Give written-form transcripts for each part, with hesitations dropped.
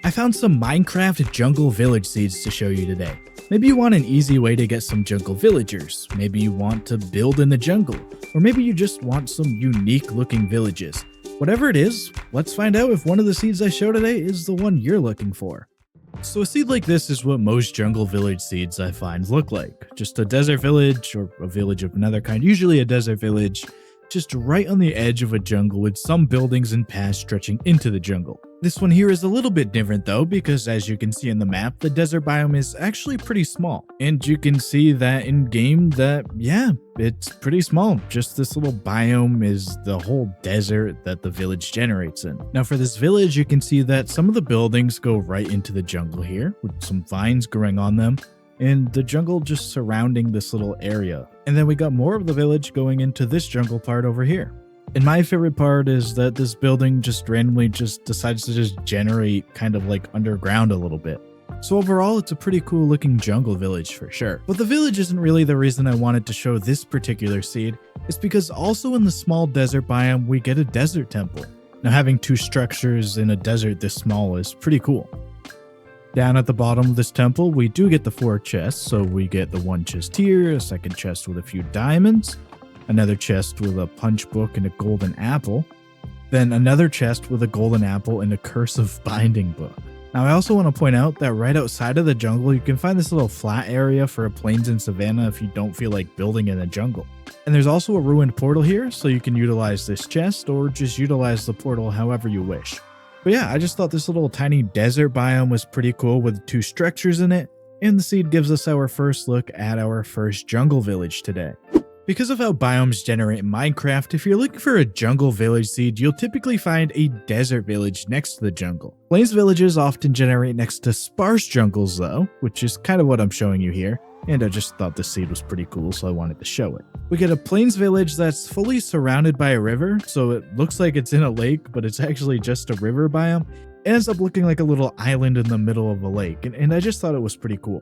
I found some Minecraft jungle village seeds to show you today. Maybe you want an easy way to get some jungle villagers, maybe you want to build in the jungle, or maybe you just want some unique looking villages. Whatever it is, let's find out if one of the seeds I show today is the one you're looking for. So a seed like this is what most jungle village seeds I find look like. Just a desert village or a village of another kind, usually a desert village, just right on the edge of a jungle with some buildings and paths stretching into the jungle. This one here is a little bit different though, because as you can see in the map, the desert biome is actually pretty small. And you can see that in game that, yeah, it's pretty small. Just this little biome is the whole desert that the village generates in. Now for this village, you can see that some of the buildings go right into the jungle here, with some vines growing on them, and the jungle just surrounding this little area. And then we got more of the village going into this jungle part over here. And my favorite part is that this building just randomly decides to just generate kind of like underground a little bit. So overall, it's a pretty cool looking jungle village for sure. But the village isn't really the reason I wanted to show this particular seed. It's because also in the small desert biome, we get a desert temple. Now having two structures in a desert this small is pretty cool. Down at the bottom of this temple, we do get the 4 chests. So we get the 1 chest here, a second chest with a few diamonds, another chest with a punch book and a golden apple, then another chest with a golden apple and a cursive binding book. Now I also want to point out that right outside of the jungle, you can find this little flat area for a plains and savanna if you don't feel like building in a jungle. And there's also a ruined portal here, so you can utilize this chest or just utilize the portal however you wish. But yeah, I just thought this little tiny desert biome was pretty cool with 2 structures in it, and the seed gives us our first look at our first jungle village today. Because of how biomes generate in Minecraft, if you're looking for a jungle village seed, you'll typically find a desert village next to the jungle. Plains villages often generate next to sparse jungles though, which is kind of what I'm showing you here, and I just thought the seed was pretty cool, so I wanted to show it. We get a plains village that's fully surrounded by a river, so it looks like it's in a lake, but it's actually just a river biome. It ends up looking like a little island in the middle of a lake, and I just thought it was pretty cool.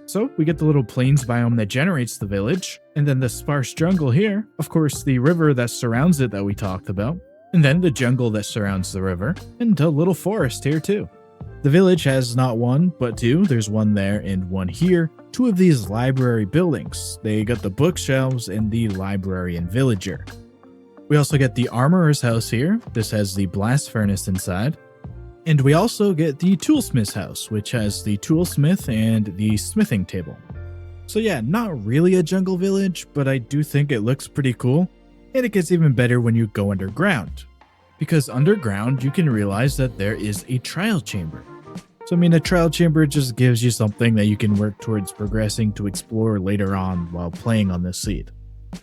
So we get the little plains biome that generates the village, and then the sparse jungle here, of course the river that surrounds it that we talked about, and then the jungle that surrounds the river, and a little forest here too. The village has not 1, but 2, there's 1 there and 1 here, 2 of these library buildings. They got the bookshelves and the library and villager. We also get the armorer's house here, this has the blast furnace inside. And we also get the toolsmith's house, which has the toolsmith and the smithing table. So yeah, not really a jungle village, but I do think it looks pretty cool. And it gets even better when you go underground. Because underground, you can realize that there is a trial chamber. So I mean, a trial chamber just gives you something that you can work towards progressing to explore later on while playing on this seed.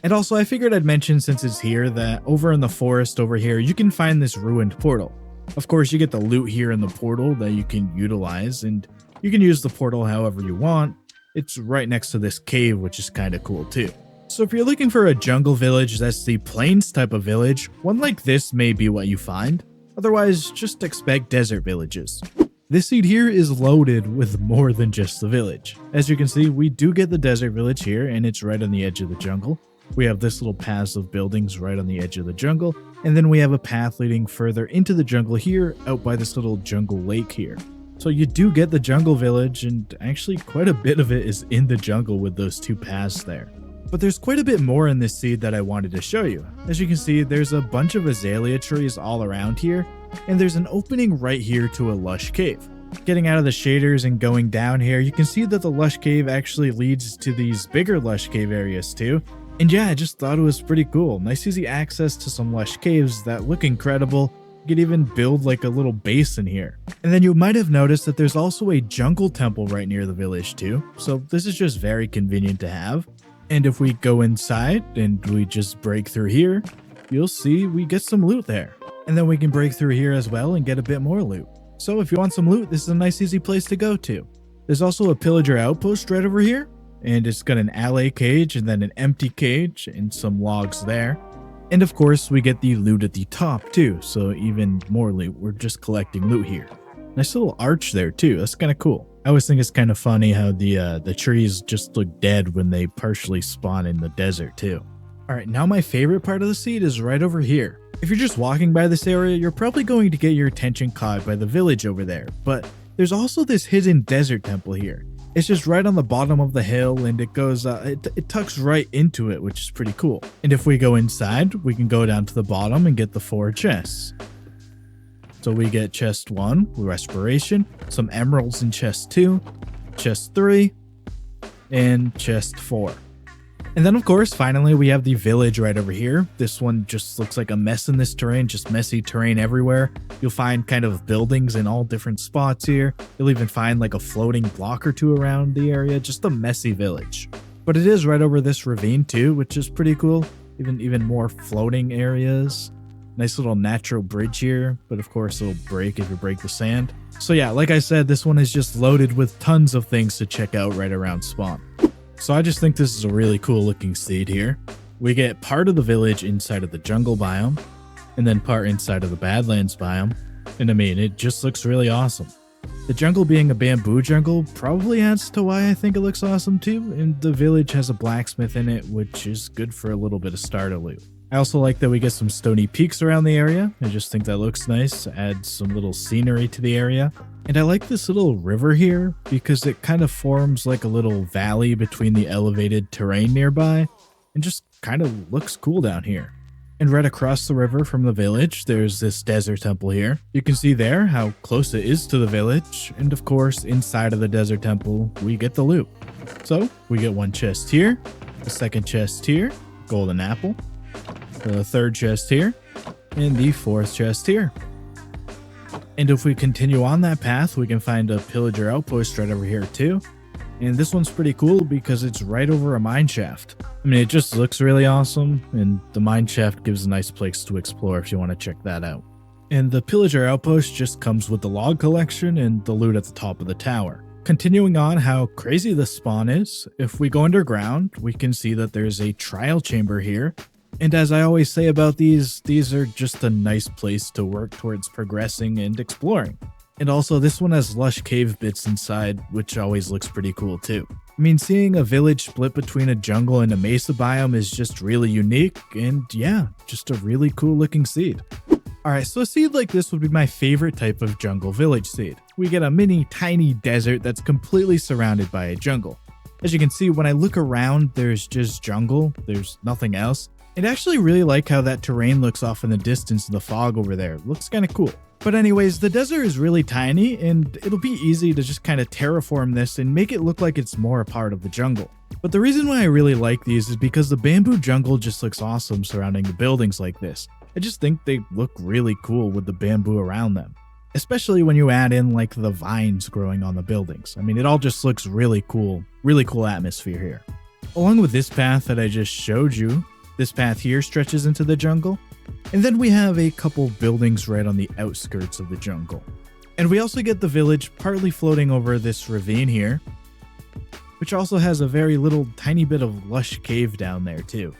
And also, I figured I'd mention since it's here that over in the forest over here, you can find this ruined portal. Of course, you get the loot here in the portal that you can utilize, and you can use the portal however you want. It's right next to this cave, which is kind of cool too. So if you're looking for a jungle village that's the plains type of village, one like this may be what you find. Otherwise, just expect desert villages. This seed here is loaded with more than just the village. As you can see, we do get the desert village here, and it's right on the edge of the jungle. We have this little path of buildings right on the edge of the jungle, and then we have a path leading further into the jungle here, out by this little jungle lake here. So you do get the jungle village, and actually quite a bit of it is in the jungle with those 2 paths there. But there's quite a bit more in this seed that I wanted to show you. As you can see, there's a bunch of azalea trees all around here, and there's an opening right here to a lush cave. Getting out of the shaders and going down here, you can see that the lush cave actually leads to these bigger lush cave areas too. And yeah, I just thought it was pretty cool. Nice easy access to some lush caves that look incredible. You could even build like a little base in here. And then you might have noticed that there's also a jungle temple right near the village too. So this is just very convenient to have. And if we go inside and we just break through here, you'll see we get some loot there. And then we can break through here as well and get a bit more loot. So if you want some loot, this is a nice easy place to go to. There's also a pillager outpost right over here. And it's got an alley cage and then an empty cage and some logs there. And of course, we get the loot at the top too, so even more loot. We're just collecting loot here. Nice little arch there too, that's kind of cool. I always think it's kind of funny how the trees just look dead when they partially spawn in the desert too. Alright, now my favorite part of the seed is right over here. If you're just walking by this area, you're probably going to get your attention caught by the village over there, but there's also this hidden desert temple here. It's just right on the bottom of the hill, and it goes, it tucks right into it, which is pretty cool. And if we go inside, we can go down to the bottom and get the 4 chests. So we get chest 1, respiration, some emeralds in chest 2, chest 3, and chest 4. And then of course, finally we have the village right over here. This one just looks like a mess in this terrain, just messy terrain everywhere. You'll find kind of buildings in all different spots here. You'll even find like a floating block or 2 around the area, just a messy village. But it is right over this ravine too, which is pretty cool. Even more floating areas. Nice little natural bridge here, but of course it'll break if you break the sand. So yeah, like I said, this one is just loaded with tons of things to check out right around spawn. So I just think this is a really cool looking seed here. We get part of the village inside of the jungle biome, and then part inside of the Badlands biome. And I mean, it just looks really awesome. The jungle being a bamboo jungle probably adds to why I think it looks awesome too, and the village has a blacksmith in it, which is good for a little bit of starter loot. I also like that we get some stony peaks around the area. I just think that looks nice, adds some little scenery to the area. And I like this little river here because it kind of forms like a little valley between the elevated terrain nearby and just kind of looks cool down here. And right across the river from the village, there's this desert temple here. You can see there how close it is to the village. And of course, inside of the desert temple, we get the loot. So we get 1 chest here, the 2nd chest here, golden apple, the 3rd chest here, and the 4th chest here. And if we continue on that path, we can find a pillager outpost right over here too. And this one's pretty cool because it's right over a mine shaft. I mean, it just looks really awesome, and the mine shaft gives a nice place to explore if you want to check that out. And the pillager outpost just comes with the log collection and the loot at the top of the tower. Continuing on how crazy this spawn is, if we go underground, we can see that there's a trial chamber here. And as I always say about these are just a nice place to work towards progressing and exploring. And also this one has lush cave bits inside, which always looks pretty cool too. I mean, seeing a village split between a jungle and a mesa biome is just really unique, and yeah, just a really cool looking seed. Alright, so a seed like this would be my favorite type of jungle village seed. We get a mini tiny desert that's completely surrounded by a jungle. As you can see, when I look around, there's just jungle, there's nothing else. And I actually really like how that terrain looks off in the distance in the fog over there. It looks kind of cool. But anyways, the desert is really tiny, and it'll be easy to just kind of terraform this and make it look like it's more a part of the jungle. But the reason why I really like these is because the bamboo jungle just looks awesome surrounding the buildings like this. I just think they look really cool with the bamboo around them. Especially when you add in like the vines growing on the buildings. I mean, it all just looks really cool atmosphere here. Along with this path that I just showed you, this path here stretches into the jungle, and then we have a couple buildings right on the outskirts of the jungle. And we also get the village partly floating over this ravine here, which also has a very little tiny bit of lush cave down there too.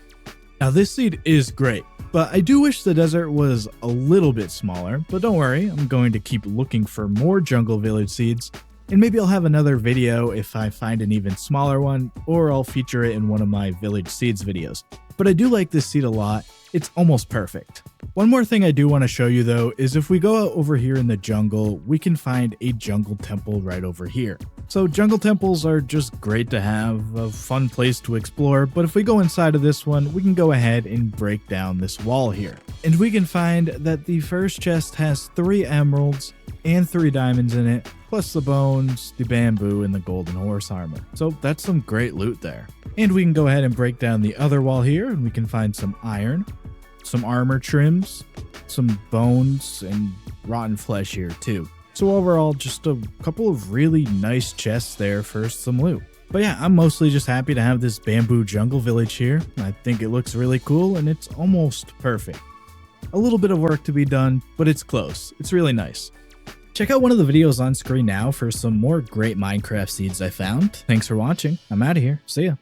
Now this seed is great, but I do wish the desert was a little bit smaller, but don't worry, I'm going to keep looking for more jungle village seeds, and maybe I'll have another video if I find an even smaller one, or I'll feature it in one of my village seeds videos. But I do like this seed a lot. It's almost perfect. One more thing I do want to show you though is if we go out over here in the jungle, we can find a jungle temple right over here. So jungle temples are just great to have, a fun place to explore, but if we go inside of this one, we can go ahead and break down this wall here. And we can find that the first chest has 3 emeralds and 3 diamonds in it, plus the bones, the bamboo, and the golden horse armor. So that's some great loot there. And we can go ahead and break down the other wall here, and we can find some iron, some armor trims, some bones, and rotten flesh here too. So overall, just a couple of really nice chests there for some loot. But yeah, I'm mostly just happy to have this bamboo jungle village here. I think it looks really cool, and it's almost perfect. A little bit of work to be done, but it's close. It's really nice. Check out one of the videos on screen now for some more great Minecraft seeds I found. Thanks for watching. I'm out of here. See ya.